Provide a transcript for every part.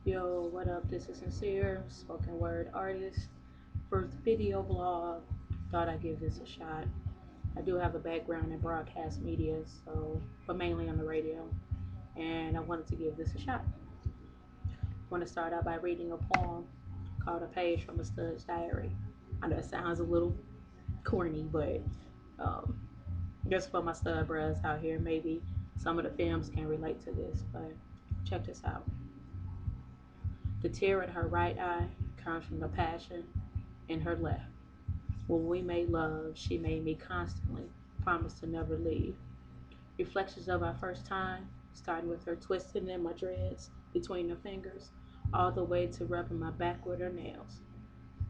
Yo, what up? This is Sincere, spoken word artist, first video blog. Thought I'd give this a shot. I do have a background in broadcast media, but mainly on the radio, and I wanted to give this a shot. I want to start out by reading a poem called A Page from a Stud's Diary. I know it sounds a little corny, but um, just for my stud bros out here, maybe some of the films can relate to this, but check this out. The tear in her right eye comes from the passion in her left. When we made love, she made me constantly promise to never leave. Reflections of our first time, starting with her twisting in my dreads between her fingers, all the way to rubbing my back with her nails.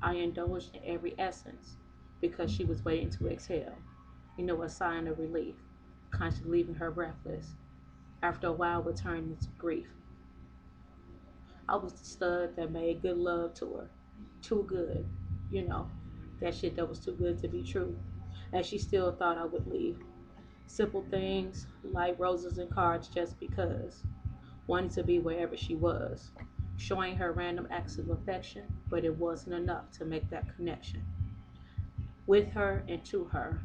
I indulged in every essence because she was waiting to exhale. A sign of relief, constantly leaving her breathless. After a while, would turn into grief. I was the stud that made good love to her. Too good. You know, that shit that was too good to be true. And she still thought I would leave. Simple things like roses and cards just because. Wanting to be wherever she was. Showing her random acts of affection, but it wasn't enough to make that connection. With her and to her.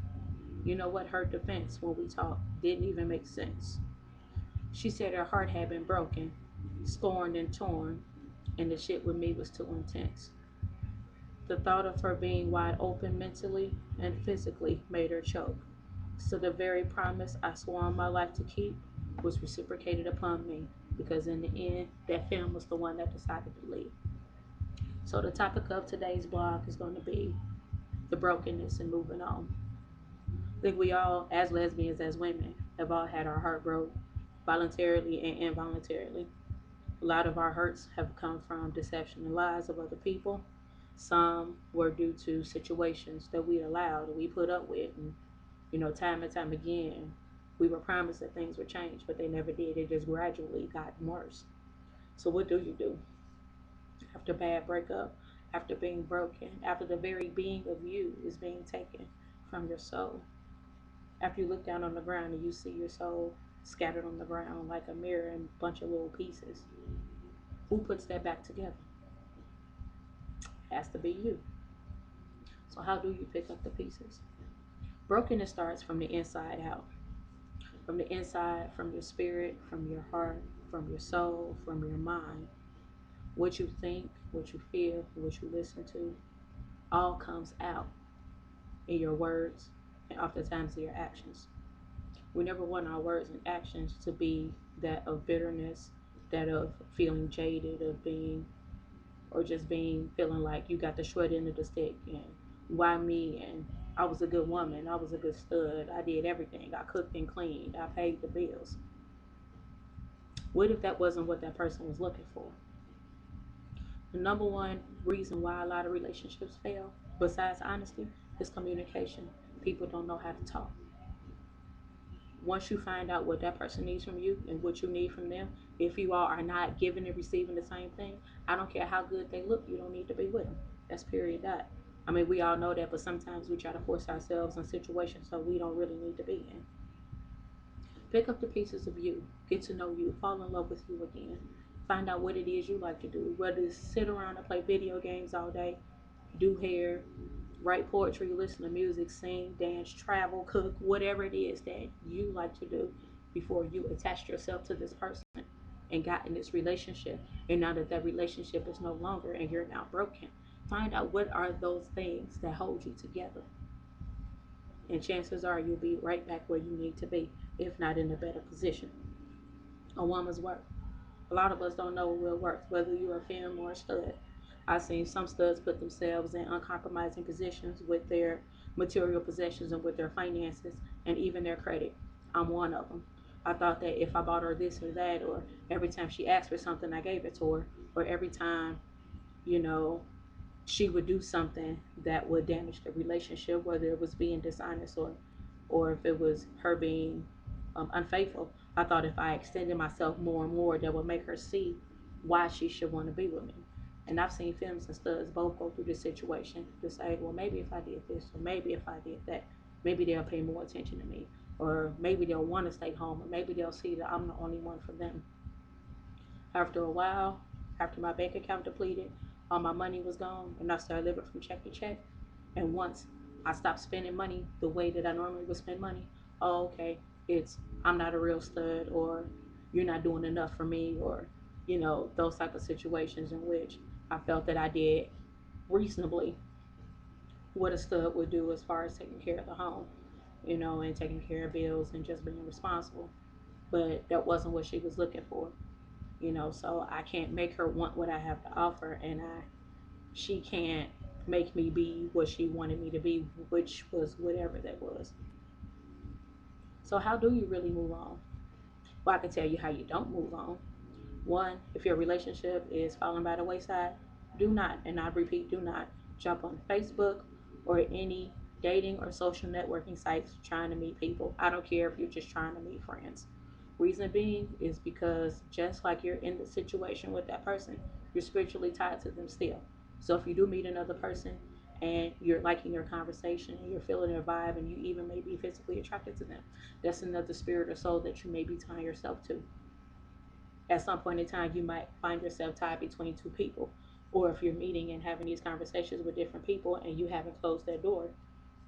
You know what? Her defense when we talked didn't even make sense. She said her heart had been broken, scorned and torn, and the shit with me was too intense. The thought of her being wide open mentally and physically made her choke. So the very promise I swore on my life to keep was reciprocated upon me because in the end, that film was the one that decided to leave. So the topic of today's blog is going to be the brokenness and moving on. I think we all, as lesbians, as women, have all had our heart broke voluntarily and involuntarily. A lot of our hurts have come from deception and lies of other people. Some were due to situations that we allowed and we put up with. And, time and time again, we were promised that things would change, but they never did. It just gradually got worse. So, what do you do after a bad breakup, after being broken, after the very being of you is being taken from your soul? After you look down on the ground and you see your soul scattered on the ground like a mirror and a bunch of little pieces, who puts that back together? Has to be you. So, how do you pick up the pieces? Brokenness starts from the inside out. From the inside, from your spirit, from your heart, from your soul, from your mind. What you think, what you feel, what you listen to, all comes out in your words and oftentimes in your actions. We never want our words and actions to be that of bitterness, that of feeling jaded, of being or just being feeling like you got the short end of the stick and why me, and I was a good woman, I was a good stud, I did everything, I cooked and cleaned, I paid the bills. What if that wasn't what that person was looking for? The number one reason why a lot of relationships fail, besides honesty, is communication. People don't know how to talk. Once you find out what that person needs from you and what you need from them, if you all are not giving and receiving the same thing, I don't care how good they look, you don't need to be with them. That's period dot. I mean, we all know that, but sometimes we try to force ourselves in situations that we don't really need to be in. Pick up the pieces of you, get to know you, fall in love with you again. Find out what it is you like to do, whether it's sit around and play video games all day, do hair, write poetry, listen to music, sing, dance, travel, cook, whatever it is that you like to do before you attach yourself to this person and got in this relationship. And now that that relationship is no longer and you're now broken, find out what are those things that hold you together. And chances are you'll be right back where you need to be, if not in a better position. A woman's worth. A lot of us don't know what we're worth, whether you're a femme or a stud. I've seen some studs put themselves in uncompromising positions with their material possessions and with their finances and even their credit. I'm one of them. I thought that if I bought her this or that, or every time she asked for something, I gave it to her, or every time, you know, she would do something that would damage the relationship, whether it was being dishonest or if it was her being unfaithful. I thought if I extended myself more and more, that would make her see why she should want to be with me. And I've seen femmes and studs both go through this situation to say, well, maybe if I did this, or maybe if I did that, maybe they'll pay more attention to me, or maybe they'll want to stay home, or maybe they'll see that I'm the only one for them. After a while, after my bank account depleted, all my money was gone, and I started living from check to check. And once I stopped spending money the way that I normally would spend money, oh, okay, it's I'm not a real stud, or you're not doing enough for me, or those type of situations in which I felt that I did reasonably what a stud would do as far as taking care of the home, and taking care of bills and just being responsible. But that wasn't what she was looking for, so I can't make her want what I have to offer, and she can't make me be what she wanted me to be, which was whatever that was. So how do you really move on? Well, I can tell you how you don't move on. One, if your relationship is falling by the wayside, do not, and I repeat, do not jump on Facebook or any dating or social networking sites trying to meet people. I don't care if you're just trying to meet friends. Reason being is because just like you're in the situation with that person, you're spiritually tied to them still. So if you do meet another person and you're liking their conversation and you're feeling their vibe and you even may be physically attracted to them, that's another spirit or soul that you may be tying yourself to. At some point in time, you might find yourself tied between two people. Or if you're meeting and having these conversations with different people and you haven't closed that door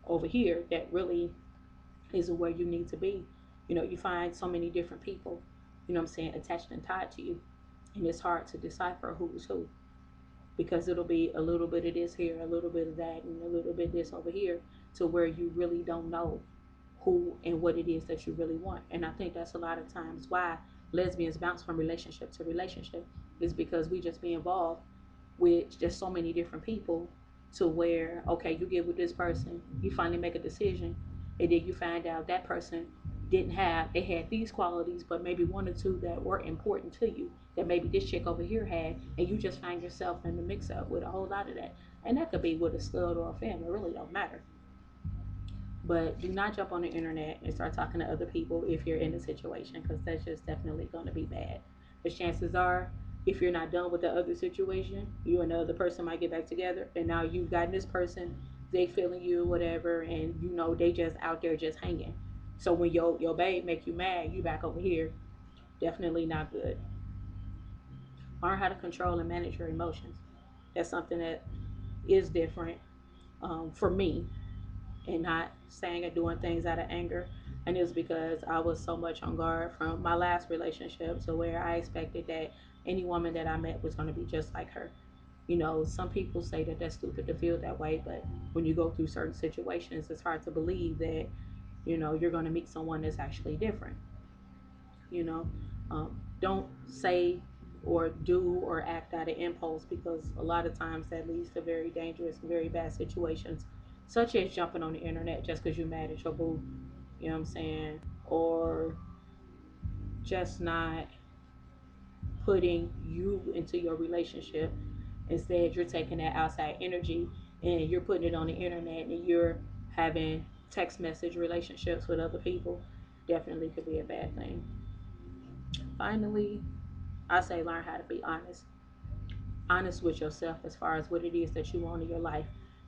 over here, that really is where you need to be. You find so many different people, I'm saying, attached and tied to you. And it's hard to decipher who's who, because it'll be a little bit of this here, a little bit of that, and a little bit of this over here, to where you really don't know who and what it is that you really want. And I think that's a lot of times why lesbians bounce from relationship to relationship, is because we just be involved with just so many different people, to where, okay, you get with this person, you finally make a decision, and then you find out that person they had these qualities, but maybe one or two that were important to you that maybe this chick over here had, and you just find yourself in the mix up with a whole lot of that. And that could be with a stud or a family, it really don't matter. But do not jump on the internet and start talking to other people if you're in a situation, because that's just definitely going to be bad. Because chances are, if you're not done with the other situation, you and the other person might get back together, and now you've gotten this person, they feeling you, whatever, and they just out there just hanging. So when your babe make you mad, you back over here. Definitely not good. Learn how to control and manage your emotions. That's something that is different, for me, and not saying or doing things out of anger. And it's because I was so much on guard from my last relationship, to where I expected that any woman that I met was going to be just like her. Some people say that that's stupid to feel that way, but when you go through certain situations, it's hard to believe that, you're going to meet someone that's actually different. you know don't say or do or act out of impulse, because a lot of times that leads to very dangerous and very bad situations, such as jumping on the internet just because you're mad at your boo, you know what I'm saying, or just not putting you into your relationship. Instead, you're taking that outside energy and you're putting it on the internet, and you're having text message relationships with other people. Definitely could be a bad thing. Finally, I say learn how to be honest with yourself as far as what it is that you want in your life.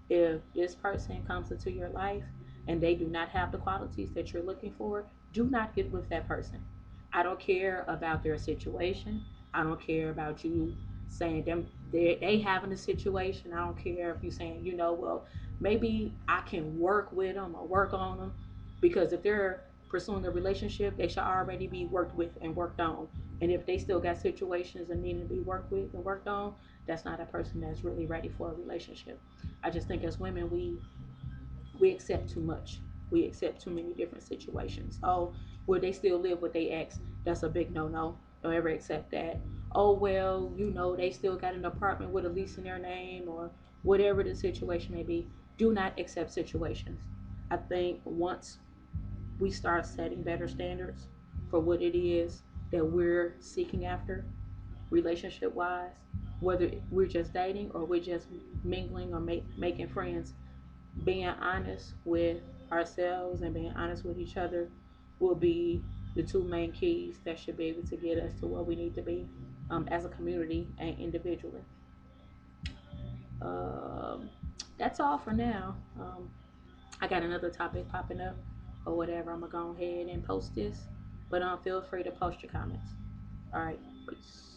If this person comes into your life and they do not have the qualities that you're looking for, do not get with that person. I don't care about their situation. I don't care about you saying they having a situation. I don't care if you saying, well, maybe I can work with them or work on them, because if they're pursuing a relationship, they should already be worked with and worked on. And if they still got situations that need to be worked with and worked on, that's not a person that's really ready for a relationship. I just think as women, we accept too much. We accept too many different situations. Oh, will they still live with their ex? That's a big no. Don't ever accept that. Oh well, they still got an apartment with a lease in their name, or whatever the situation may be. Do not accept situations. I think once we start setting better standards for what it is that we're seeking after, relationship wise, whether we're just dating or we're just mingling or making friends, being honest with ourselves and being honest with each other will be the two main keys that should be able to get us to where we need to be, as a community and individually. Um, that's all for now. I got another topic popping up or whatever. I'm gonna go ahead and post this, but feel free to post your comments. All right, peace.